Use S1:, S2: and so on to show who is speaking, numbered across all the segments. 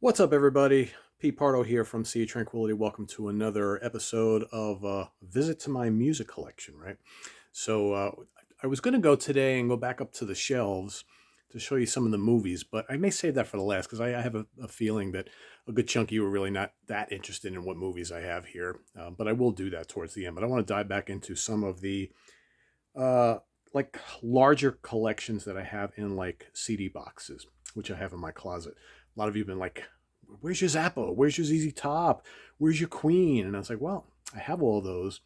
S1: What's up, everybody? Pete Pardo here from Sea Tranquility. Welcome to another episode of Visit to My Music Collection, right? So I was going to go today and go back up to the shelves to show you some of the movies, but I may save that for the last because I have a feeling that a good chunk of you are really not that interested in what movies I have here. But I will do that towards the end. But I want to dive back into some of the uh, like larger collections that I have in like CD boxes, which I have in my closet. A lot of you have been like, "Where's your Zappa? Where's your ZZ Top? Where's your Queen?" And I was like, "Well, I have all those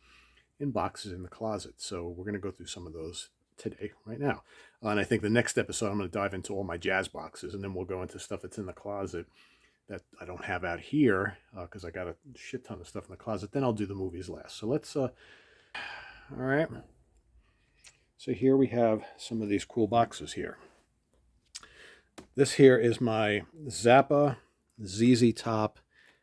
S1: in boxes in the closet, so we're going to go through some of those today, right now." And I think the next episode, I'm going to dive into all my jazz boxes, and then we'll go into stuff that's in the closet that I don't have out here because I got a shit ton of stuff in the closet. Then I'll do the movies last. So let's. All right. So here we have some of these cool boxes here. This here is my Zappa, ZZ Top,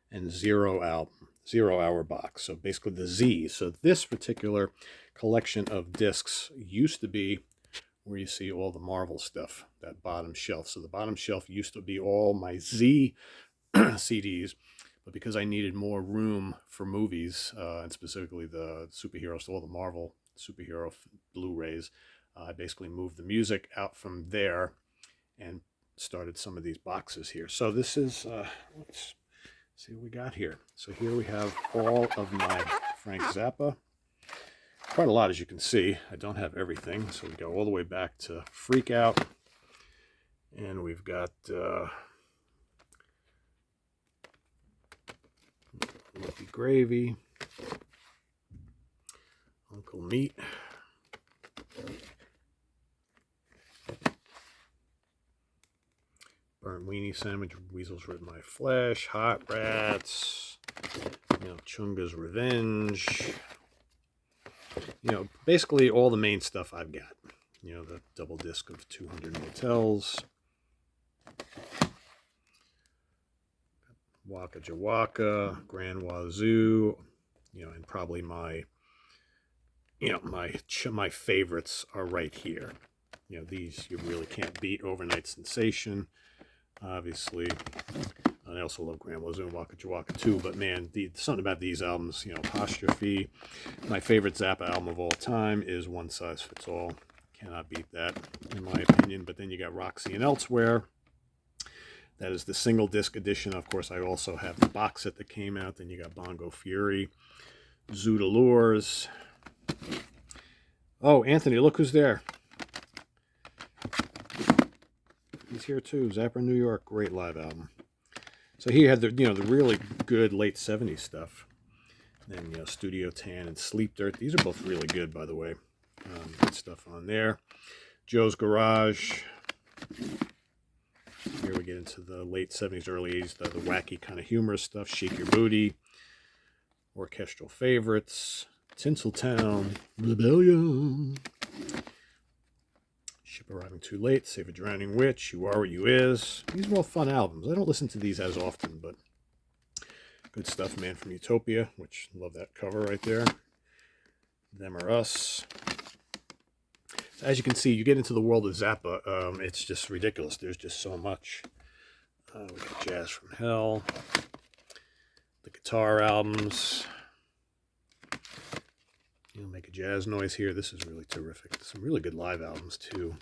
S1: and Zero Hour box. So basically the Z. So this particular collection of discs used to be where you see all the Marvel stuff, that bottom shelf. So the bottom shelf used to be all my Z CDs, but because I needed more room for movies, and specifically the superheroes, all the Marvel superhero Blu-rays, I basically moved the music out from there and started some of these boxes here. So this is, let's see what we got here. So here we have all of my Frank Zappa. Quite a lot, as you can see. I don't have everything, so we go all the way back to Freak Out. And we've got Lucky Gravy, Uncle Meat, Burnt Weenie Sandwich, Weasels Rid My Flesh, Hot Rats, Chunga's Revenge. Basically all the main stuff I've got. The double disc of 200 Motels, Waka Jawaka, Grand Wazoo, and probably my favorites are right here. These you really can't beat. Overnight Sensation, obviously. And I also love Grand Wazoo and Waka Jawaka too, but man, something about these albums, Apostrophe. My favorite Zappa album of all time is One Size Fits All. Cannot beat that, in my opinion. But then you got Roxy and Elsewhere. That is the single disc edition. Of course, I also have the box set that came out. Then you got Bongo Fury, Zoot Allures. Oh, Anthony, look who's there. He's here too. Zappa New York, great live album. So he had the really good late 70s stuff. And Studio Tan and Sleep Dirt. These are both really good, by the way. Good stuff on there. Joe's Garage. Here we get into the late 70s, early 80s, the wacky kind of humorous stuff. Shake Your Booty. Orchestral Favorites. Tinseltown. Rebellion. Ship Arriving Too Late. Save a Drowning Witch. You Are What You Is. These are all fun albums. I don't listen to these as often, but good stuff. Man from Utopia, which love that cover right there. Them or Us. As you can see, you get into the world of Zappa, it's just ridiculous. There's just so much. We got Jazz from Hell, the guitar albums. Make a jazz noise here. This is really terrific. Some really good live albums too.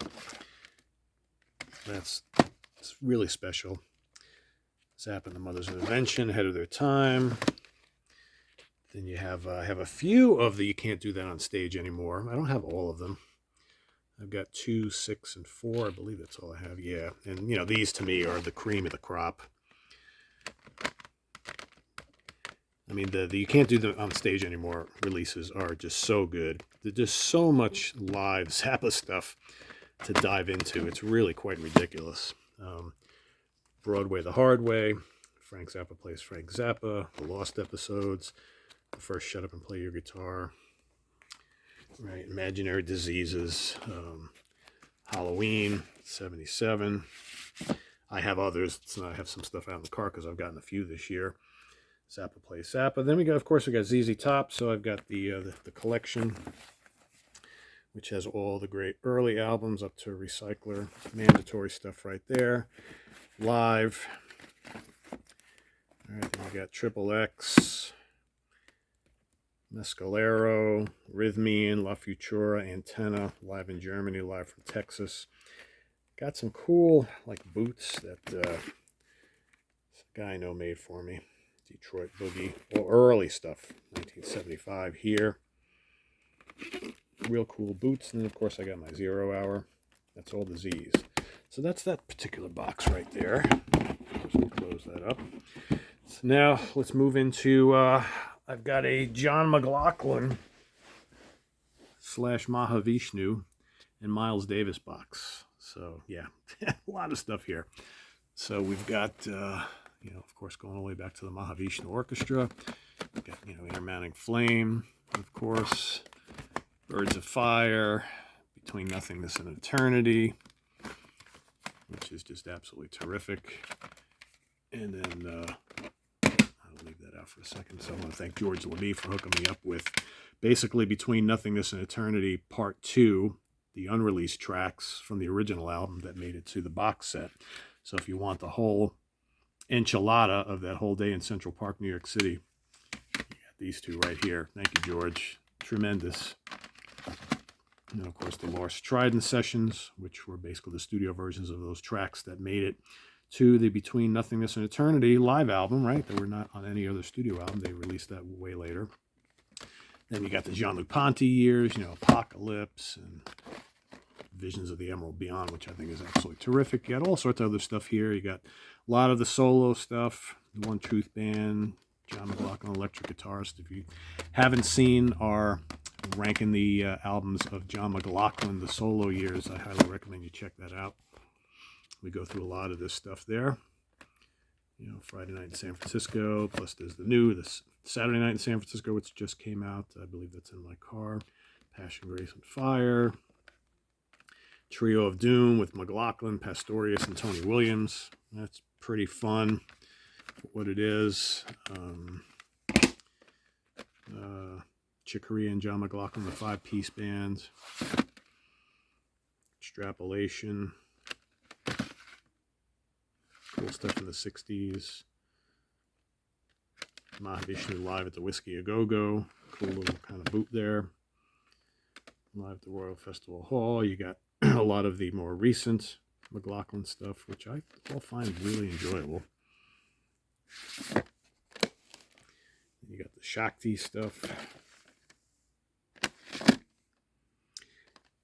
S1: It's really special. Zappa and the Mothers of Invention, ahead of their time. Then you have a few of the You Can't Do That on Stage Anymore. I don't have all of them. I've got 2, 6, and 4. I believe that's all I have. Yeah. And, these to me are the cream of the crop. I mean, the You Can't Do That on Stage Anymore releases are just so good. There's just so much live Zappa stuff to dive into. It's really quite ridiculous. Broadway the Hard Way. Frank Zappa Plays Frank Zappa. The Lost Episodes. The First Shut Up and Play Your Guitar. Right, Imaginary Diseases, Halloween, 77. I have others. I have some stuff out in the car because I've gotten a few this year. Zappa Plays Zappa. Then we got ZZ Top. So I've got the collection, which has all the great early albums up to Recycler. Mandatory stuff right there. Live. We got Triple X, Mescalero, Rhythmian, La Futura, Santana, live in Germany, live from Texas. Got some cool like boots that this guy I know made for me. Detroit Boogie, well, early stuff, 1975 here. Real cool boots, and then of course I got my 0 Hour. That's all the Z's. So that's that particular box right there. Just close that up. So now let's move into, I've got a John McLaughlin / Mahavishnu and Miles Davis box. So yeah, a lot of stuff here. So we've got, of course, going all the way back to the Mahavishnu Orchestra. We've got, Intermounting Flame, of course, Birds of Fire, Between Nothingness and Eternity, which is just absolutely terrific. And then I'll leave that out for a second. So I want to thank George Lemie for hooking me up with basically Between Nothingness and Eternity Part 2, the unreleased tracks from the original album that made it to the box set. So if you want the whole enchilada of that whole day in Central Park, New York City, you got these two right here. Thank you, George. Tremendous. And of course, the Lost Trident sessions, which were basically the studio versions of those tracks that made it to the Between Nothingness and Eternity live album, right? They were not on any other studio album. They released that way later. Then you got the Jean-Luc Ponty years, Apocalypse and Visions of the Emerald Beyond, which I think is absolutely terrific. You got all sorts of other stuff here. You got a lot of the solo stuff, the One Truth Band, John McLaughlin electric guitarist. If you haven't seen our ranking the albums of John McLaughlin, the solo years, I highly recommend you check that out. We go through a lot of this stuff there. Friday Night in San Francisco, plus there's the Saturday Night in San Francisco, which just came out. I believe that's in my car. Passion, Grace, and Fire. Trio of Doom with McLaughlin, Pastorius, and Tony Williams. That's pretty fun for what it is. Chicory and John McLaughlin, the 5-piece band. Extrapolation. Cool stuff in the 60s. Mahavishnu live at the Whiskey A Go-Go. Cool little kind of boot there. Live at the Royal Festival Hall. You got a lot of the more recent McLaughlin stuff, which I all find really enjoyable. You got the Shakti stuff.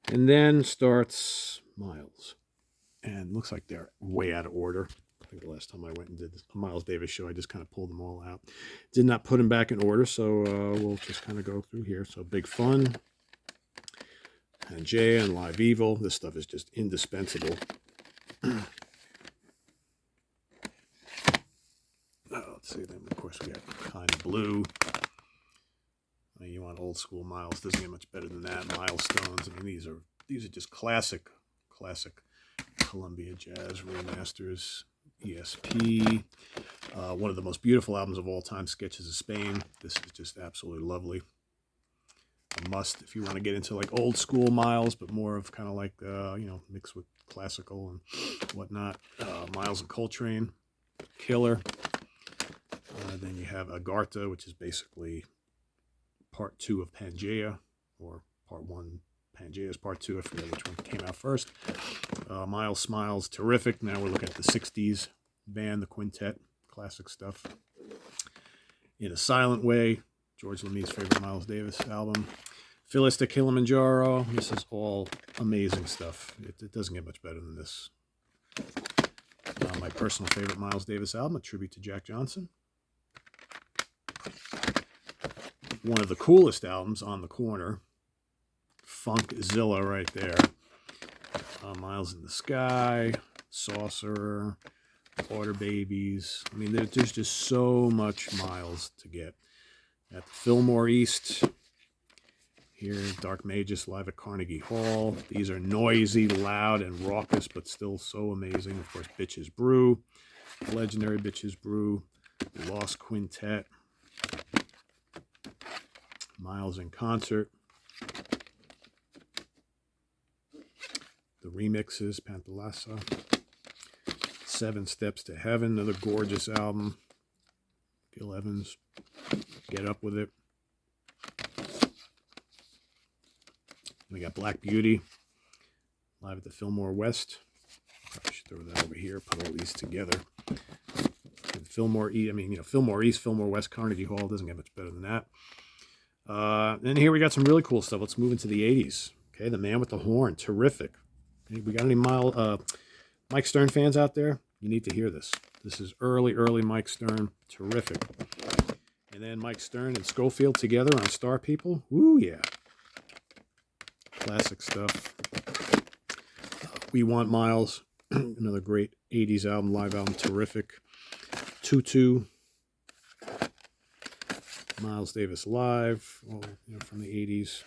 S1: And then starts Miles. And looks like they're way out of order. I think the last time I went and did a Miles Davis show, I just kind of pulled them all out. Did not put them back in order, so we'll just kind of go through here. So Big Fun, Pangea, and Live Evil. This stuff is just indispensable. Let's see, then of course we got Kind of Blue. You want old school Miles, doesn't get much better than that. Milestones. I mean, these are just classic Columbia Jazz remasters. ESP. One of the most beautiful albums of all time, Sketches of Spain. This is just absolutely lovely. A must if you want to get into like old school Miles, but more of kind of like mixed with classical and whatnot. Miles and Coltrane, killer. Then you have Agartha, which is basically part 2 of Pangea, or part 1 Pangea's part 2. I forget which one came out first. Miles Smiles, terrific. Now we're looking at the 60s band, the quintet, classic stuff. In a Silent Way, George Lemie's favorite Miles Davis album. Phyllis to Kilimanjaro. This is all amazing stuff. It doesn't get much better than this. My personal favorite Miles Davis album, a tribute to Jack Johnson. One of the coolest albums on the corner. Funkzilla right there. Miles in the Sky, Saucer, Water Babies. I mean, there's just so much Miles to get. At the Fillmore East, here, Dark Magus live at Carnegie Hall. These are noisy, loud, and raucous, but still so amazing. Of course, Bitches Brew, legendary Bitches Brew, Lost Quintet, Miles in Concert. The remixes, Panthalassa, 7 Steps to Heaven, another gorgeous album. Gil Evans, Get Up With It. We got Black Beauty, live at the Fillmore West. Probably should throw that over here, put all these together. And Fillmore East, Fillmore East, Fillmore West, Carnegie Hall, doesn't get much better than that. And here we got some really cool stuff. Let's move into the 80s. Okay, The Man with the Horn, terrific. Okay, we got any Mike Stern fans out there? You need to hear this. This is early Mike Stern, terrific. And then Mike Stern and Schofield together on Star People. Woo, yeah. Classic stuff. We Want Miles, another great 80s album, live album, terrific. Tutu, Miles Davis Live, from the 80s.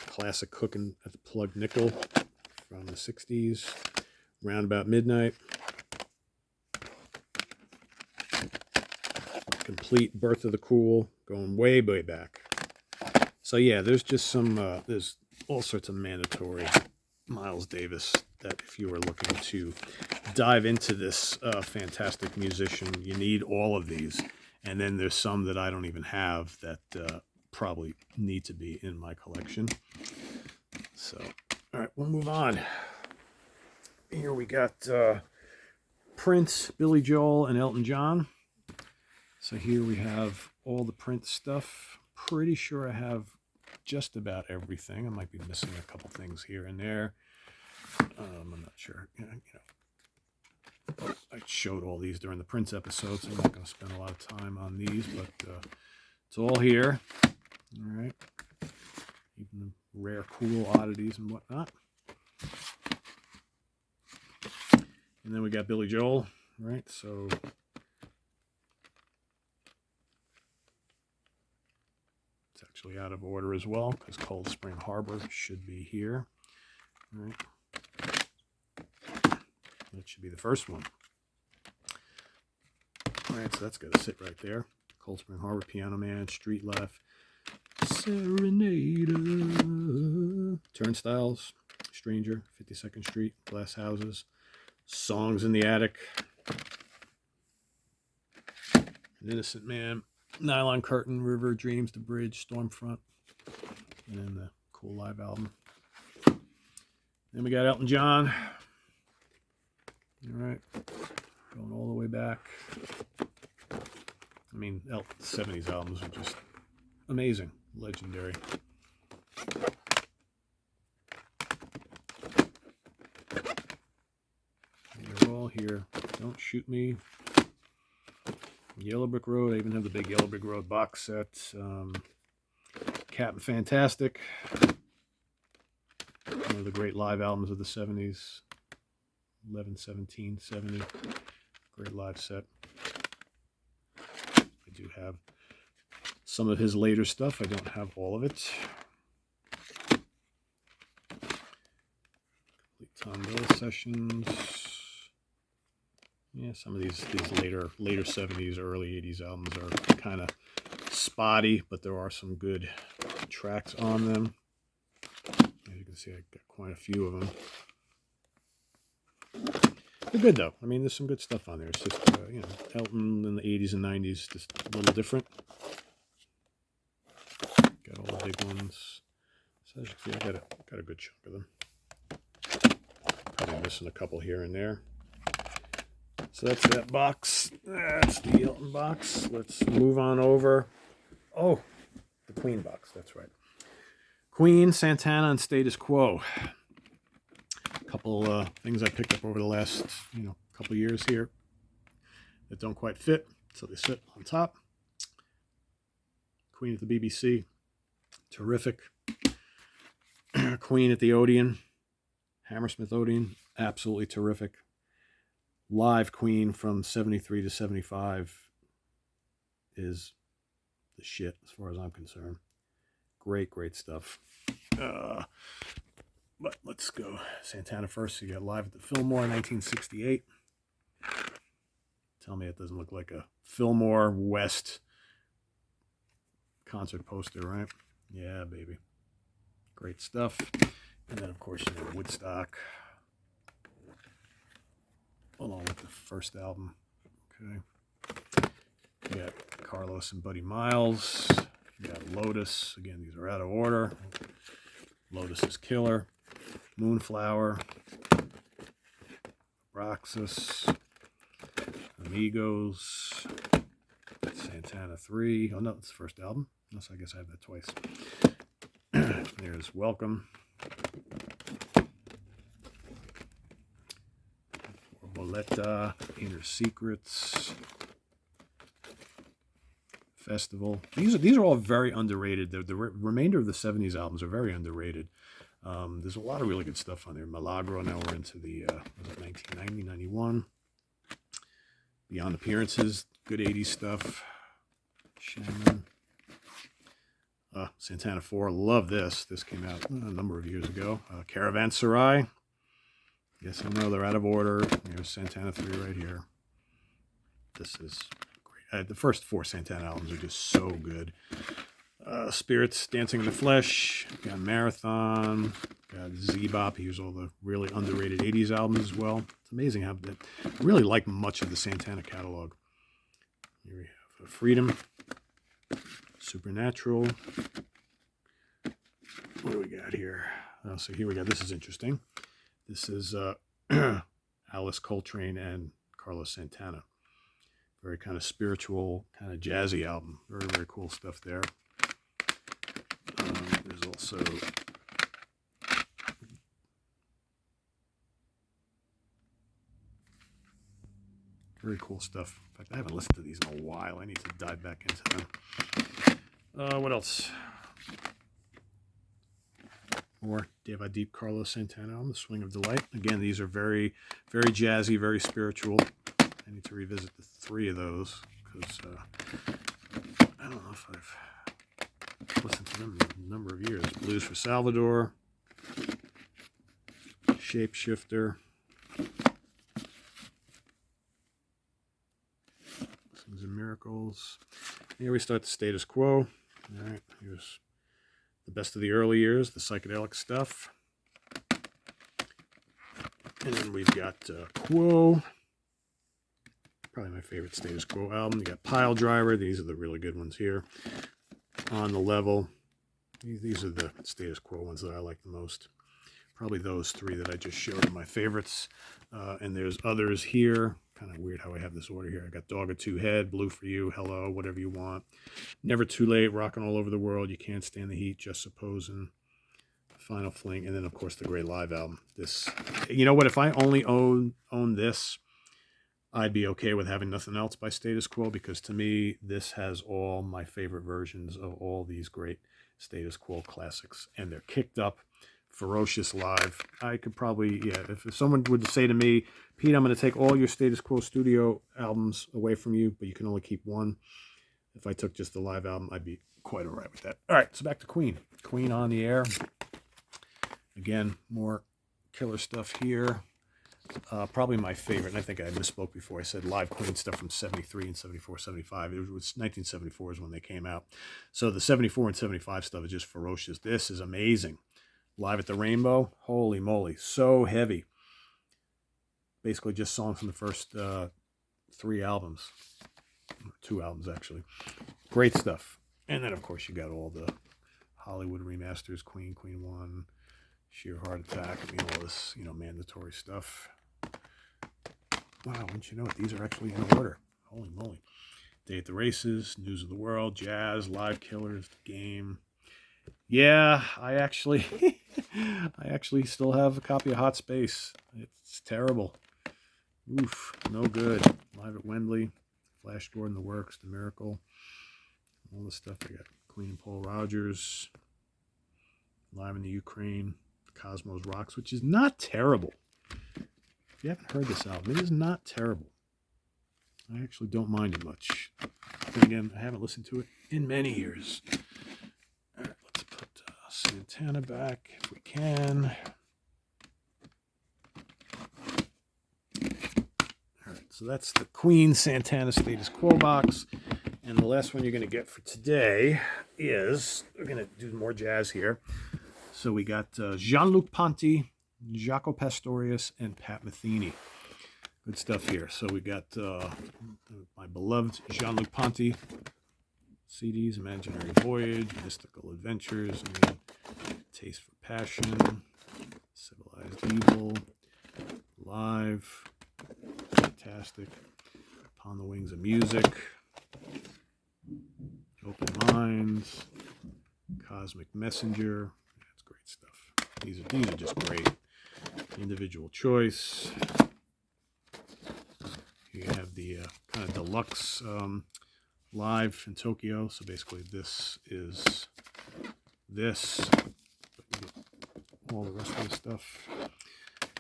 S1: Classic Cooking at the Plug Nickel from the 60s. Round About Midnight. Complete, Birth of the Cool, going way back. So yeah, there's just some, there's all sorts of mandatory Miles Davis that if you are looking to dive into this fantastic musician, you need all of these. And then there's some that I don't even have that probably need to be in my collection. So, all right, we'll move on. Here we got Prince, Billy Joel, and Elton John. So here we have all the Prince stuff. Pretty sure I have just about everything. I might be missing a couple things here and there. I'm not sure. I showed all these during the Prince episode, so I'm not going to spend a lot of time on these, but it's all here. All right. Even the rare, cool oddities and whatnot. And then we got Billy Joel, right? So it's actually out of order as well, because Cold Spring Harbor should be here. All right. That should be the first one. All right, so that's got to sit right there. Cold Spring Harbor, Piano Man, Street Life, Serenader, Turnstiles, Stranger, 52nd Street, Glass Houses, Songs in the Attic, An Innocent Man, Nylon Curtain, River, Dreams, The Bridge, Stormfront, and then the cool live album. Then we got Elton John. All right, going all the way back. I mean, Elton's 70s albums are just amazing, legendary. They're all here. Don't Shoot Me. Yellow Brick Road. I even have the big Yellow Brick Road box set. Captain Fantastic. One of the great live albums of the 70s. 11, 17, 70. Great live set. I do have some of his later stuff. I don't have all of it. Complete Tom Bill sessions. Yeah, some of these later 70s, early 80s albums are kind of spotty, but there are some good tracks on them. As you can see, I got quite a few of them. They're good though. I mean, there's some good stuff on there. It's just, Elton in the 80s and 90s, just a little different. Got all the big ones. So as you can see, I got a good chunk of them. Probably missing a couple here and there. So that's that box. That's the Elton box. Let's move on over. Oh, the Queen box. That's right. Queen, Santana, and Status Quo. Couple things I picked up over the last couple years here that don't quite fit, so they sit on top. Queen at the BBC, terrific. Queen at the Odeon, Hammersmith Odeon, absolutely terrific. Live Queen from 73 to 75 is the shit as far as I'm concerned. Great stuff. But let's go Santana first. So you got Live at the Fillmore, 1968. Tell me it doesn't look like a Fillmore West concert poster, right? Yeah, baby. Great stuff. And then, of course, Woodstock. Along with the first album. Okay. Carlos and Buddy Miles. You got Lotus. Again, these are out of order. Lotus is killer. Moonflower. Roxas. Amigos. Santana 3. Oh, no, it's the first album. Unless I guess I have that twice. There's Welcome. Boletta. Inner Secrets. Festival. These are all very underrated. The remainder of the 70s albums are very underrated. There's a lot of really good stuff on there. Milagro, now we're into the, was it 1990, 91? Beyond Appearances, good 80s stuff. Shannon. Santana 4, love this. This came out a number of years ago. Caravanserai. Yes, I know they're out of order. There's Santana 3 right here. This is great. The first 4 Santana albums are just so good. Spirits, Dancing in the Flesh, got Marathon, got Z-Bop. Here's all the really underrated 80s albums as well. It's amazing how that. I really like much of the Santana catalog. Here we have Freedom, Supernatural. What do we got here? So here we go. This is interesting. This is Alice Coltrane and Carlos Santana. Very kind of spiritual, kind of jazzy album. Very, very cool stuff there. There's also very cool stuff. In fact, I haven't listened to these in a while. I need to dive back into them. What else? More Deva Deep Carlos Santana on The Swing of Delight. Again, these are very, very jazzy, very spiritual. I need to revisit the 3 of those because I don't know if I've listened to them in a number of years. Blues for Salvador, Shapeshifter, Blessings and Miracles. Here we start the status quo. All right, here's the best of the early years, the psychedelic stuff. And then we've got Quo. Probably my favorite status quo album. You got Pile Driver. These are the really good ones here. On the Level. These are the status quo ones that I like the most. Probably those 3 that I just showed are my favorites. And there's others here. Kind of weird how I have this order here. I got Dog of Two Head, Blue for You, Hello, Whatever You Want. Never Too Late, Rockin' All Over the World, You Can't Stand the Heat, Just Supposin', Final Fling, and then of course the great live album. This, you know what? If I only own this, I'd be okay with having nothing else by Status Quo, because to me, this has all my favorite versions of all these great Status Quo classics. And they're kicked up, ferocious live. I could probably, if someone would say to me, Pete, I'm going to take all your Status Quo studio albums away from you, but you can only keep one. If I took just the live album, I'd be quite all right with that. All right, so back to Queen. Queen on the Air. Again, more killer stuff here. Probably my favorite, and I think I misspoke before. I said live Queen stuff from 73 and 74, 75. It was 1974 is when they came out. So the 74 and 75 stuff is just ferocious. This is amazing. Live at the Rainbow, holy moly, so heavy. Basically just songs from the first 3 albums. 2 albums, actually. Great stuff. And then, of course, you got all the Hollywood remasters, Queen, Queen 1, Sheer Heart Attack, all this, mandatory stuff. Wow, wouldn't you know it? These are actually in order. Holy moly. Day at the Races, News of the World, Jazz, Live Killers, The Game. Yeah, I actually still have a copy of Hot Space. It's terrible. Oof, no good. Live at Wembley, Flash Gordon, The Works, The Miracle, all the stuff. I got Queen and Paul Rogers, Live in the Ukraine, Cosmos Rocks, which is not terrible. If you haven't heard this album, it is not terrible. I actually don't mind it much. Then again, I haven't listened to it in many years. All right, let's put Santana back if we can. All right, so that's the Queen Santana Status Quo box. And the last one you're going to get for today is, we're going to do more jazz here. So we got Jean-Luc Ponty, Jaco Pastorius, and Pat Metheny. Good stuff here. So we got my beloved Jean-Luc Ponty, CDs: Imaginary Voyage, Mystical Adventures, Taste for Passion, Civilized Evil, Live, fantastic. Upon the Wings of Music, Open Minds, Cosmic Messenger. That's great stuff. These are just great. Individual Choice. You have the kind of deluxe Live in Tokyo. So basically this is this. All the rest of the stuff.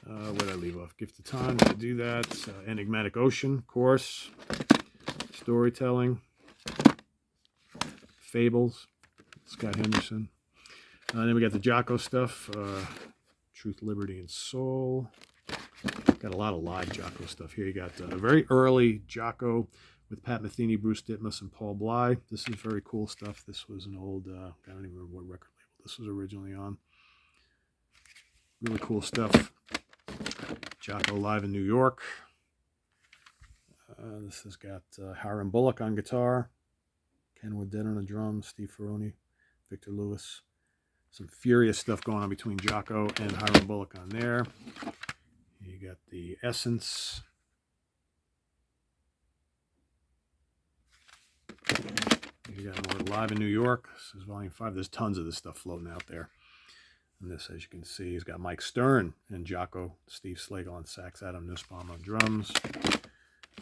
S1: Where did I leave off? Gift of Time. Did I do that? Enigmatic Ocean, of course. Storytelling. Fables. Scott Henderson. Then we got the Jocko stuff. Truth, Liberty, and Soul. Got a lot of live Jocko stuff here. You got a very early Jocko with Pat Metheny, Bruce Ditmus, and Paul Bly. This is very cool stuff. This was an old, I don't even remember what record label this was originally on. Really cool stuff. Jocko live in New York. This has got Hiram Bullock on guitar, Ken Woodden on the drums, Steve Ferroni, Victor Lewis. Some furious stuff going on between Jocko and Hiram Bullock on there. You got the Essence. You got more Live in New York. This is Volume 5. There's tons of this stuff floating out there. And this, as you can see, has got Mike Stern and Jocko, Steve Slagle on sax, Adam Nussbaum on drums,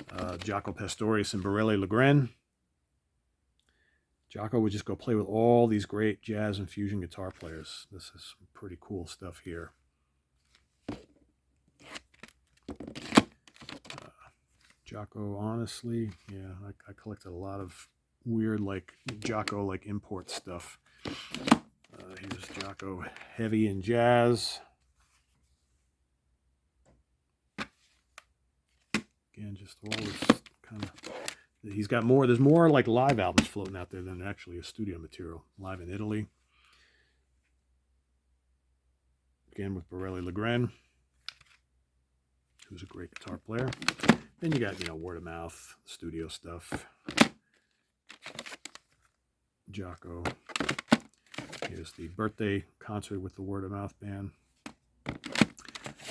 S1: Jaco Pastorius and Borelli Legren. Jocko would just go play with all these great jazz and fusion guitar players. This is some pretty cool stuff here. Jocko, honestly, yeah, I collected a lot of weird, like, Jocko, like, import stuff. Here's Jocko heavy in jazz. Again, just all this kind of... He's got more... There's more, like, live albums floating out there than actually a studio material. Live in Italy. Again, with Borelli Legren, who's a great guitar player. Then you got, word of mouth, studio stuff. Jocko. Here's the birthday concert with the Word of Mouth band.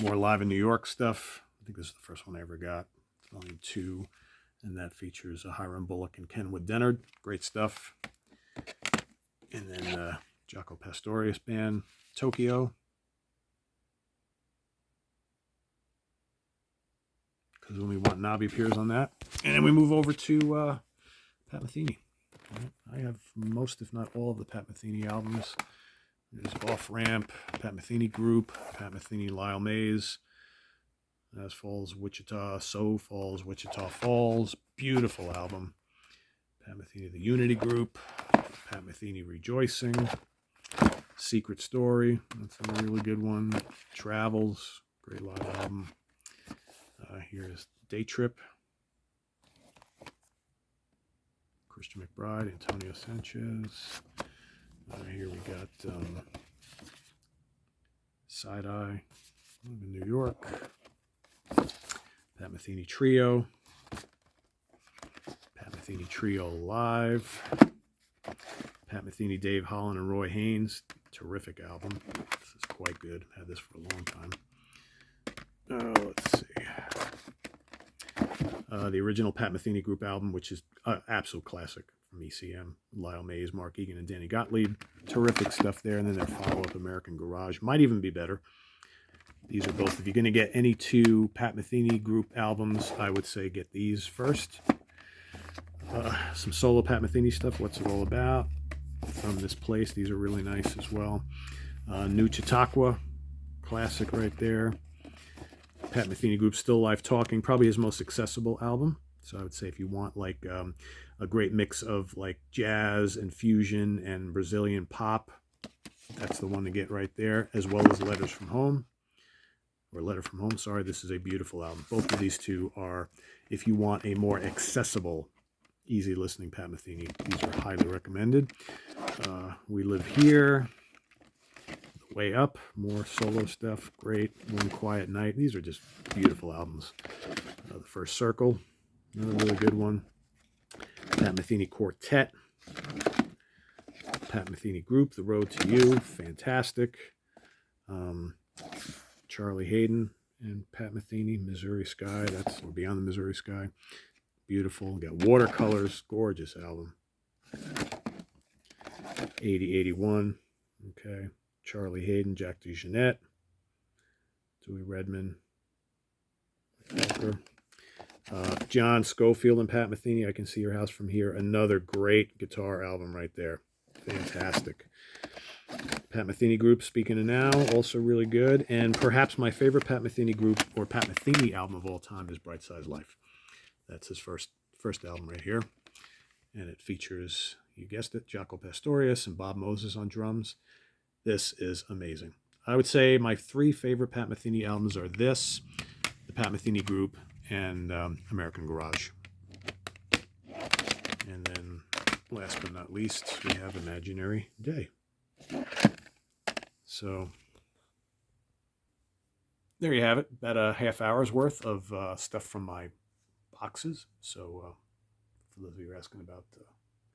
S1: More Live in New York stuff. I think this is the first one I ever got. It's Volume 2. And that features Hiram Bullock and Ken Wood-Dennard. Great stuff. And then Jaco Pastorius band, Tokyo. Kazumi Watanabe appears on that. And then we move over to Pat Metheny. I have most, if not all, of the Pat Metheny albums. There's Off Ramp, Pat Metheny Group, Pat Metheny, Lyle Mays, As Falls Wichita, So Falls Wichita Falls. Beautiful album. Pat Metheny, The Unity Group, Pat Metheny Rejoicing, Secret Story. That's a really good one. Travels, great live album. Here's Day Trip. Christian McBride, Antonio Sanchez. Here we got Side Eye in New York. Pat Metheny Trio. Pat Metheny Trio Live. Pat Metheny, Dave Holland, and Roy Haynes. Terrific album. This is quite good. Had this for a long time. Let's see. The original Pat Metheny Group album, which is an absolute classic from ECM. Lyle Mays, Mark Egan, and Danny Gottlieb. Terrific stuff there. And then their follow-up, American Garage. Might even be better. These are both, if you're going to get any two Pat Metheny Group albums, I would say get these first. Some solo Pat Metheny stuff. What's It All About? From This Place. These are really nice as well. New Chautauqua. Classic right there. Pat Metheny Group, Still Life Talking, probably his most accessible album. So I would say if you want like a great mix of like jazz and fusion and Brazilian pop, that's the one to get right there, as well as Letter from Home. Sorry, this is a beautiful album. Both of these two are, if you want a more accessible, easy listening Pat Metheny, these are highly recommended. We Live Here. Way Up, more solo stuff, great. One Quiet Night, these are just beautiful albums. The First Circle, another really good one. Pat Metheny Quartet, Pat Metheny Group, The Road to You, fantastic. Charlie Hayden and Pat Metheny, Missouri Sky, that's Beyond the Missouri Sky. Beautiful. Got Watercolors, gorgeous album. 8081, okay. Charlie Hayden, Jack DeJohnette, Dewey Redman, Walker. John Schofield and Pat Metheny, I Can See Your House from Here. Another great guitar album right there. Fantastic. Pat Metheny Group, Speaking of Now, also really good. And perhaps my favorite Pat Metheny Group or Pat Metheny album of all time is Bright Size Life. That's his first album right here. And it features, you guessed it, Jaco Pastorius and Bob Moses on drums. This is amazing. I would say my 3 favorite Pat Metheny albums are this, the Pat Metheny Group, and American Garage. And then, last but not least, we have Imaginary Day. So, there you have it. About a half hour's worth of stuff from my boxes. So, for those of you who are asking about,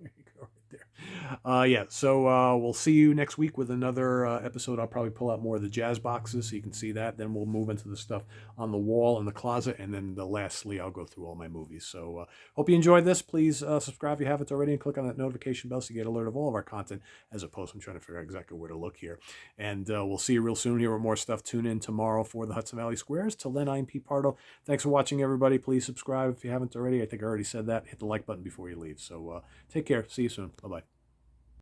S1: there you go, right there. Yeah, so we'll see you next week with another episode. I'll probably pull out more of the jazz boxes so you can see that. Then we'll move into the stuff on the wall in the closet. And then lastly, I'll go through all my movies. So hope you enjoyed this. Please subscribe if you haven't already and click on that notification bell so you get alert of all of our content as a post. I'm trying to figure out exactly where to look here. And we'll see you real soon here with more stuff. Tune in tomorrow for the Hudson Valley Squares. Till then, I'm Pete Pardo. Thanks for watching, everybody. Please subscribe if you haven't already. I think I already said that. Hit the like button before you leave. So take care. See you soon. Bye-bye.